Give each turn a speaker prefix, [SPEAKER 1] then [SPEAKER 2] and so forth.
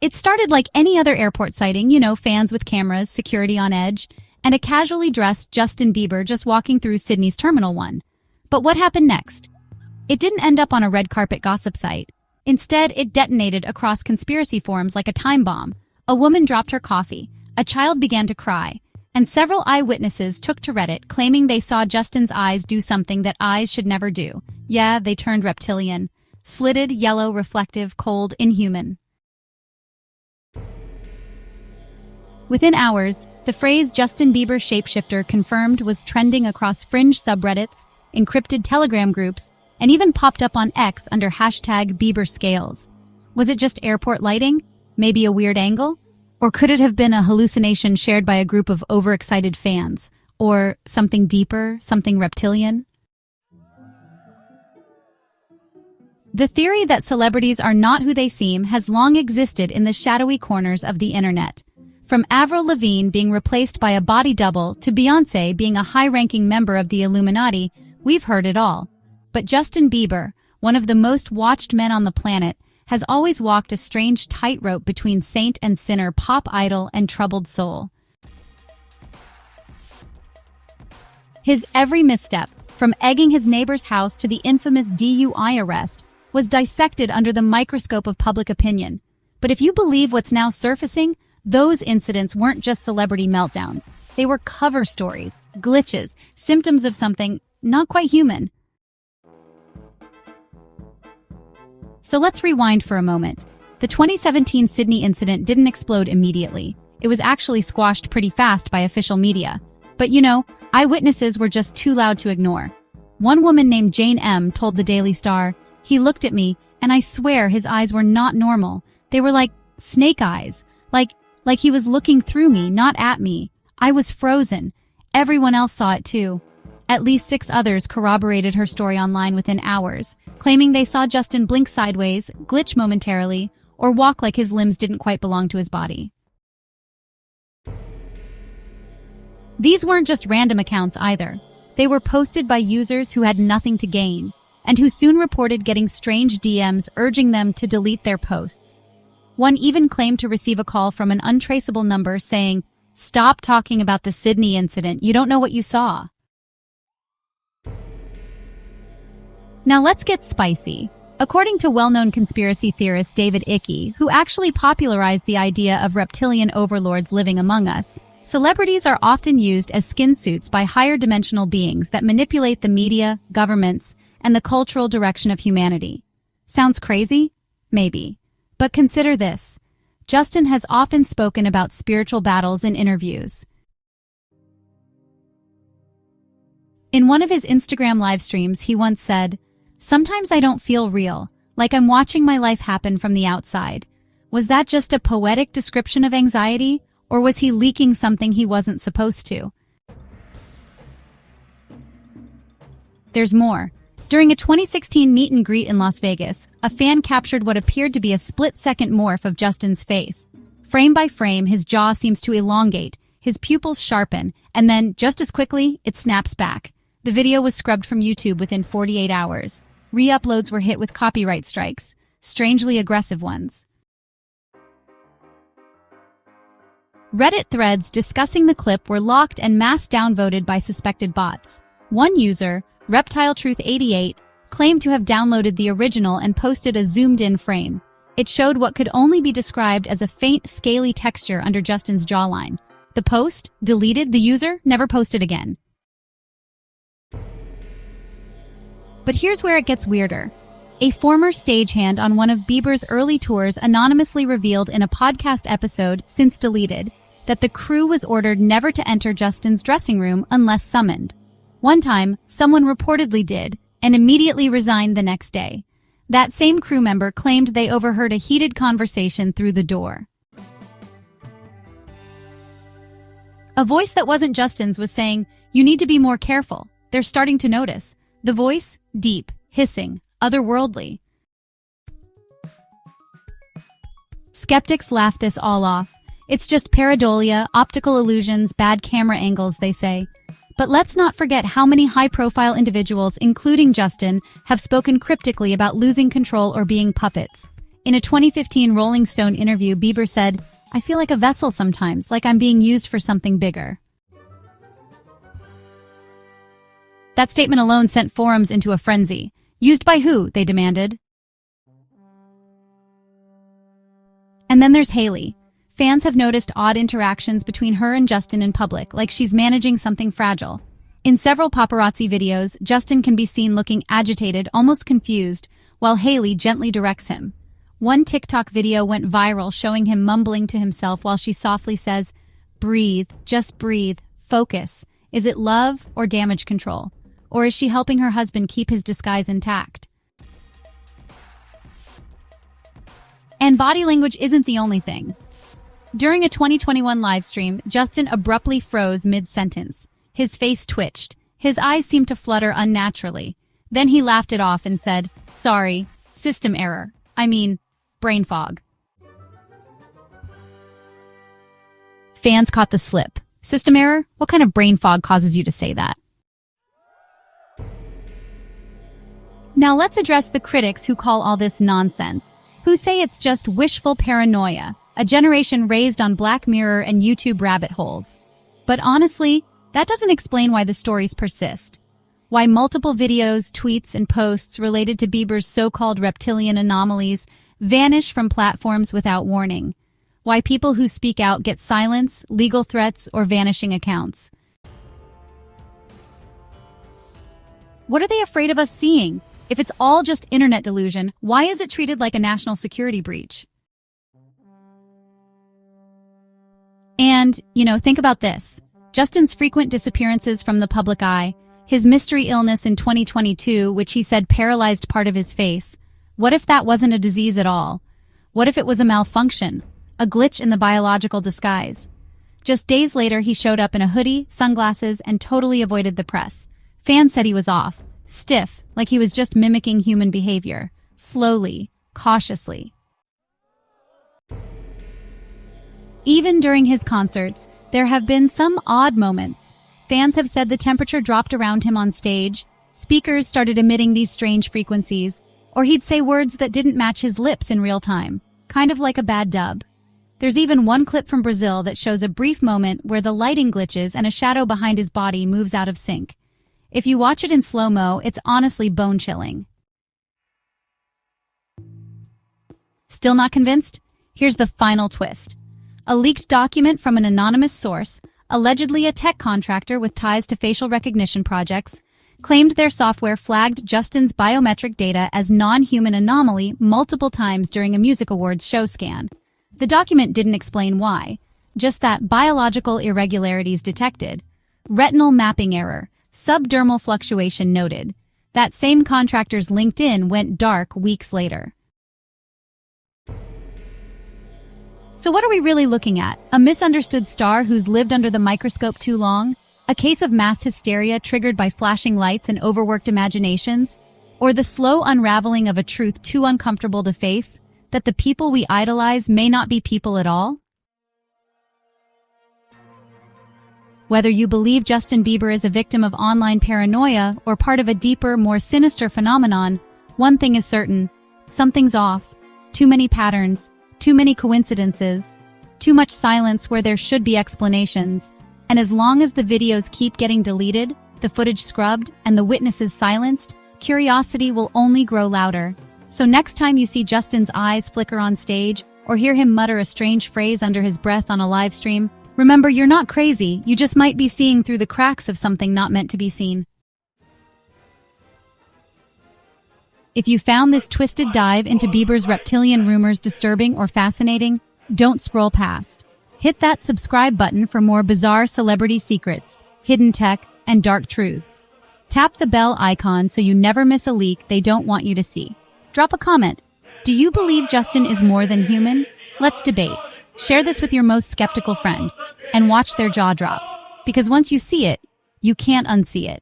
[SPEAKER 1] It started like any other airport sighting, fans with cameras, security on edge, and a casually dressed Justin Bieber just walking through Sydney's Terminal 1. But what happened next? It didn't end up on a red carpet gossip site. Instead, it detonated across conspiracy forums like a time bomb. A woman dropped her coffee, a child began to cry, and several eyewitnesses took to Reddit claiming they saw Justin's eyes do something that eyes should never do. Yeah, they turned reptilian. Slitted, yellow, reflective, cold, inhuman. Within hours, the phrase Justin Bieber shapeshifter confirmed was trending across fringe subreddits, encrypted Telegram groups, and even popped up on X under hashtag Bieber scales. Was it just airport lighting? Maybe a weird angle? Or could it have been a hallucination shared by a group of overexcited fans? Or something deeper, something reptilian? The theory that celebrities are not who they seem has long existed in the shadowy corners of the internet. From Avril Lavigne being replaced by a body double to Beyoncé being a high-ranking member of the Illuminati, we've heard it all. But Justin Bieber, one of the most watched men on the planet, has always walked a strange tightrope between saint and sinner, pop idol and troubled soul. His every misstep, from egging his neighbor's house to the infamous DUI arrest, was dissected under the microscope of public opinion. But if you believe what's now surfacing, those incidents weren't just celebrity meltdowns. They were cover stories, glitches, symptoms of something not quite human. So let's rewind for a moment. The 2017 Sydney incident didn't explode immediately. It was actually squashed pretty fast by official media. But eyewitnesses were just too loud to ignore. One woman named Jane M. told the Daily Star, "He looked at me, and I swear his eyes were not normal. They were like snake eyes. Like he was looking through me, not at me. I was frozen." Everyone else saw it too. At least 6 others corroborated her story online within hours, claiming they saw Justin blink sideways, glitch momentarily, or walk like his limbs didn't quite belong to his body. These weren't just random accounts either. They were posted by users who had nothing to gain, and who soon reported getting strange DMs urging them to delete their posts. One even claimed to receive a call from an untraceable number saying, "Stop talking about the Sydney incident, you don't know what you saw." Now let's get spicy. According to well-known conspiracy theorist David Icke, who actually popularized the idea of reptilian overlords living among us, celebrities are often used as skin suits by higher dimensional beings that manipulate the media, governments, and the cultural direction of humanity. Sounds crazy? Maybe. But consider this. Justin has often spoken about spiritual battles in interviews. In one of his Instagram live streams, he once said, "Sometimes I don't feel real, like I'm watching my life happen from the outside." Was that just a poetic description of anxiety, or was he leaking something he wasn't supposed to? There's more. During a 2016 meet and greet in Las Vegas, a fan captured what appeared to be a split-second morph of Justin's face. Frame by frame, his jaw seems to elongate, his pupils sharpen, and then, just as quickly, it snaps back. The video was scrubbed from YouTube within 48 hours. Re-uploads were hit with copyright strikes, strangely aggressive ones. Reddit threads discussing the clip were locked and mass downvoted by suspected bots. One user, ReptileTruth88, claimed to have downloaded the original and posted a zoomed-in frame. It showed what could only be described as a faint, scaly texture under Justin's jawline. The post, deleted, the user never posted again. But here's where it gets weirder. A former stagehand on one of Bieber's early tours anonymously revealed in a podcast episode, since deleted, that the crew was ordered never to enter Justin's dressing room unless summoned. One time, someone reportedly did, and immediately resigned the next day. That same crew member claimed they overheard a heated conversation through the door. A voice that wasn't Justin's was saying, "You need to be more careful. They're starting to notice." The voice, deep, hissing, otherworldly. Skeptics laugh this all off. It's just pareidolia, optical illusions, bad camera angles, they say. But let's not forget how many high-profile individuals, including Justin, have spoken cryptically about losing control or being puppets. In a 2015 Rolling Stone interview, Bieber said, "I feel like a vessel sometimes, like I'm being used for something bigger." That statement alone sent forums into a frenzy. Used by who? They demanded. And then there's Hailey. Fans have noticed odd interactions between her and Justin in public, like she's managing something fragile. In several paparazzi videos, Justin can be seen looking agitated, almost confused, while Hailey gently directs him. One TikTok video went viral showing him mumbling to himself while she softly says, "Breathe, just breathe, focus. Is it love or damage control? Or is she helping her husband keep his disguise intact?" And body language isn't the only thing. During a 2021 livestream, Justin abruptly froze mid-sentence. His face twitched. His eyes seemed to flutter unnaturally. Then he laughed it off and said, "Sorry, system error. I mean, brain fog." Fans caught the slip. System error? What kind of brain fog causes you to say that? Now let's address the critics who call all this nonsense, who say it's just wishful paranoia, a generation raised on Black Mirror and YouTube rabbit holes. But honestly, that doesn't explain why the stories persist. Why multiple videos, tweets, and posts related to Bieber's so-called reptilian anomalies vanish from platforms without warning. Why people who speak out get silence, legal threats, or vanishing accounts. What are they afraid of us seeing? If it's all just internet delusion, why is it treated like a national security breach? And, think about this. Justin's frequent disappearances from the public eye, his mystery illness in 2022, which he said paralyzed part of his face. What if that wasn't a disease at all? What if it was a malfunction, a glitch in the biological disguise? Just days later, he showed up in a hoodie, sunglasses, and totally avoided the press. Fans said he was off, stiff, like he was just mimicking human behavior, slowly, cautiously. Even during his concerts, there have been some odd moments. Fans have said the temperature dropped around him on stage, speakers started emitting these strange frequencies, or he'd say words that didn't match his lips in real time, kind of like a bad dub. There's even one clip from Brazil that shows a brief moment where the lighting glitches and a shadow behind his body moves out of sync. If you watch it in slow-mo, it's honestly bone-chilling. Still not convinced? Here's the final twist. A leaked document from an anonymous source, allegedly a tech contractor with ties to facial recognition projects, claimed their software flagged Justin's biometric data as non-human anomaly multiple times during a music awards show scan. The document didn't explain why, just that biological irregularities detected, retinal mapping error, subdermal fluctuation noted. That same contractor's LinkedIn went dark weeks later. So what are we really looking at? A misunderstood star who's lived under the microscope too long? A case of mass hysteria triggered by flashing lights and overworked imaginations? Or the slow unraveling of a truth too uncomfortable to face, that the people we idolize may not be people at all? Whether you believe Justin Bieber is a victim of online paranoia or part of a deeper, more sinister phenomenon, one thing is certain: something's off. Too many patterns. Too many coincidences, too much silence where there should be explanations. And as long as the videos keep getting deleted, the footage scrubbed, and the witnesses silenced, curiosity will only grow louder. So next time you see Justin's eyes flicker on stage, or hear him mutter a strange phrase under his breath on a live stream, remember, you're not crazy, you just might be seeing through the cracks of something not meant to be seen. If you found this twisted dive into Bieber's reptilian rumors disturbing or fascinating, don't scroll past. Hit that subscribe button for more bizarre celebrity secrets, hidden tech, and dark truths. Tap the bell icon so you never miss a leak they don't want you to see. Drop a comment. Do you believe Justin is more than human? Let's debate. Share this with your most skeptical friend and watch their jaw drop. Because once you see it, you can't unsee it.